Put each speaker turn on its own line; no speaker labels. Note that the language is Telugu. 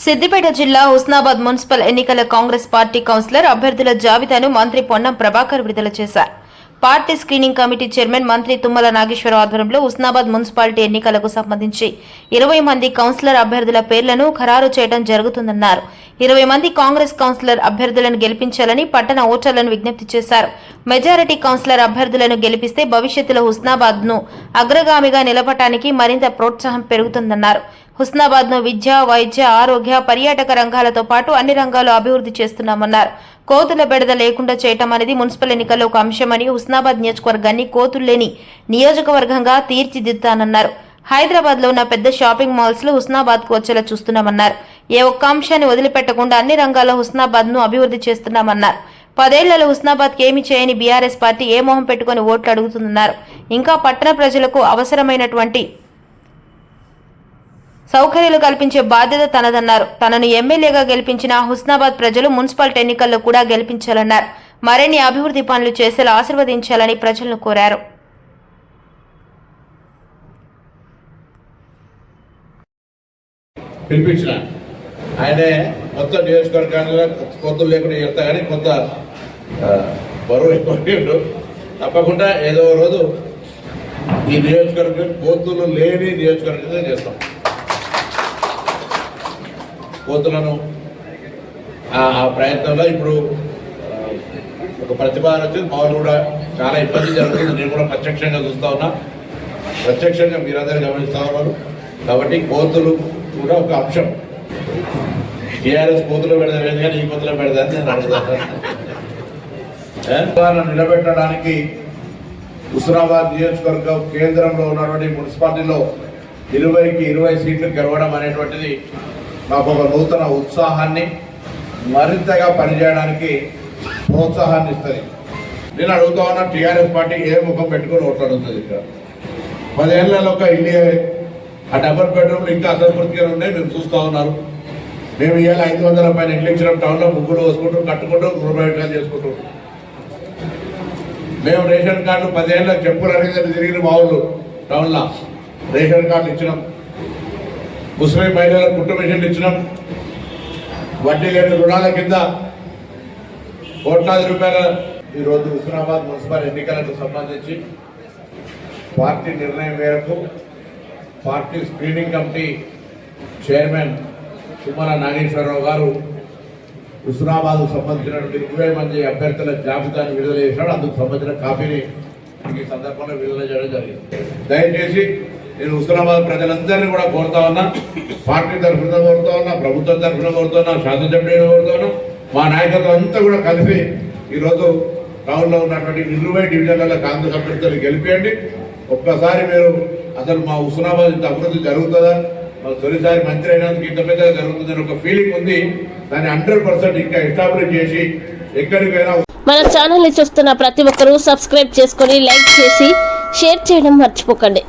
సిద్దిపేట జిల్లా హుస్నాబాద్ మున్సిపల్ ఎన్నికల కాంగ్రెస్ పార్టీ కౌన్సిలర్ అభ్యర్థుల జాబితాను మంత్రి పొన్నం ప్రభాకర్ విడుదల చేశారు. పార్టీ స్క్రీనింగ్ కమిటీ చైర్మన్ మంత్రి తుమ్మల నాగేశ్వరరావు ఆధ్వర్యంలో హుస్నాబాద్ మున్సిపాలిటీ ఎన్నికలకు సంబంధించి 20 మంది కౌన్సిలర్ అభ్యర్థుల పేర్లను ఖరారు చేయడం జరుగుతుందన్నారు. 20 మంది కాంగ్రెస్ కౌన్సిలర్ అభ్యర్థులను గెలిపించాలని పట్టణ ఓటర్లను విజ్ఞప్తి చేశారు. మెజారిటీ కౌన్సిలర్ అభ్యర్థులను గెలిపిస్తే భవిష్యత్తులో హుస్నాబాద్ ను అగ్రగామిగా నిలపడానికి మరింత ప్రోత్సాహం పెరుగుతుందన్నారు. హుస్నాబాద్ ను విద్య, వైద్య, ఆరోగ్య, పర్యాటక రంగాలతో పాటు అన్ని రంగాల్లో అభివృద్ధి చేస్తున్నామన్నారు. కోతుల బెడద లేకుండా చేయటం అనేది మున్సిపల్ ఎన్నికల్లో ఒక అంశమని, హుస్నాబాద్ నియోజకవర్గాన్ని కోతులు లేని నియోజకవర్గంగా తీర్చిదిద్దుతానన్నారు. హైదరాబాద్ లో ఉన్న పెద్ద షాపింగ్ మాల్స్ లో హుస్నాబాద్ కు వచ్చేలా చూస్తున్నామన్నారు. ఏ ఒక్క అంశాన్ని వదిలిపెట్టకుండా అన్ని రంగాల్లో హుస్నాబాద్ ను అభివృద్ధి చేస్తున్నామన్నారు. 10 ఏళ్లలో హుస్నాబాద్ కి ఏమి చేయని బీఆర్ఎస్ పార్టీ ఏ మొహం పెట్టుకుని ఓట్లు అడుగుతుందన్నారు. ఇంకా పట్టణ ప్రజలకు అవసరమైనటువంటి సౌకర్యాలు కల్పించే బాధ్యత తనదన్నారు. తనను ఎమ్మెల్యేగా గెలిపించిన హుస్నాబాద్ ప్రజలు మున్సిపాలిటీ ఎన్నికల్లో కూడా గెలిపించాలన్నారు. మరిన్ని అభివృద్ధి పనులు చేసేలా ఆశీర్వదించాలని ప్రజలను కోరారు.
ఆయనే మొత్తం నియోజకవర్గాల్లో కోతులు లేకుండా వెళ్తా కానీ కొంత బరువు ఎక్కువ తప్పకుండా ఏదో రోజు ఈ నియోజకవర్గం కోతులు లేని నియోజకవర్గంగా చేస్తాం. కోతులను ఆ ప్రయత్నంలో ఇప్పుడు ఒక ప్రతిపాదన వచ్చింది. మామూలు కూడా చాలా ఇబ్బంది జరుగుతుంది. నేను కూడా ప్రత్యక్షంగా చూస్తూ ఉన్నా, ప్రత్యక్షంగా మీరందరూ గమనిస్తూ ఉన్నారు. కాబట్టి కోతులు కూడా ఒక అంశం. టీఆర్ఎస్ కోతులు పెడదాం కానీ ఈ కోతులు పెడదాన్ని నేను అడుగుతాను. నిలబెట్టడానికి హుస్నాబాద్ నియోజకవర్గం కేంద్రంలో ఉన్నటువంటి మున్సిపాలిటీలో 20కి 20 సీట్లు గెలవడం అనేటువంటిది మాకు ఒక నూతన ఉత్సాహాన్ని, మరింతగా పనిచేయడానికి ప్రోత్సాహాన్ని ఇస్తుంది. నేను అడుగుతా ఉన్నా, టీఆర్ఎస్ పార్టీ ఏ ముఖం పెట్టుకుని ఓట్లు అడుగుతుంది? ఇక్కడ 10 ఏళ్లలో ఒక ఇల్లు, ఆ డబుల్ బెడ్రూమ్లు ఇంకా అసంపూర్తిగా ఉన్నాయి. మీరు చూస్తూ ఉన్నారు. మేము ఇవాళ 500 పైన ఇల్లు ఇచ్చిన టౌన్లో ముగ్గురు వేసుకుంటూ కట్టుకుంటూ గృహప్రవేశాలు చేసుకుంటూ, మేము రేషన్ కార్డులు 10 ఏళ్ళ చెప్పులు అనేది తిరిగిన మా ఊళ్ళు టౌన్లో రేషన్ కార్డులు ఇచ్చినాం. ముస్లిం మహిళలకు కుట్టు మిషన్లు ఇచ్చినాం. వడ్డీ లేని రుణాల కింద కోట్లాది రూపాయల. ఈరోజు హుస్నాబాద్ మున్సిపల్ ఎన్నికలకు సంబంధించి పార్టీ నిర్ణయం మేరకు party screening committee chairman Tummala Nageswara Rao గారు హుస్నాబాద్కు సంబంధించినటువంటి 20 మంది అభ్యర్థుల జాబితాను విడుదల చేశాడు. అందుకు సంబంధించిన కాపీని ఈ సందర్భంలో విడుదల చేయడం జరిగింది. దయచేసి నేను హుస్నాబాద్ ప్రజలందరినీ కూడా కోరుతా ఉన్నా, పార్టీ తరఫున కోరుతా ఉన్నా, ప్రభుత్వం తరఫున కోరుతున్నా, శాసనసభ్యులు కోరుతున్నా, మా నాయకత్వం అంతా కూడా కలిసి ఈరోజు టౌన్లో ఉన్నటువంటి 20 డివిజన్లలో కాంగ్రెస్ అభ్యర్థులు గెలిపేయండి. ఒక్కసారి మీరు అసలు మా హుస్నాబాద్ ఇంత అభివృద్ధి జరుగుతుందా, తొలిసారి మంత్రి అయినందుకు ఇంత పెద్దగా జరుగుతుందని ఒక ఫీలింగ్ ఉంది. దాన్ని 100% ఇంకా ఎస్టాబ్లిష్ చేసి ఎక్కడికైనా.
మన ఛానల్ ని చూస్తున్న ప్రతి ఒక్కరూ సబ్స్క్రైబ్ చేసుకొని, లైక్ చేసి, షేర్ చేయడం మర్చిపోకండి.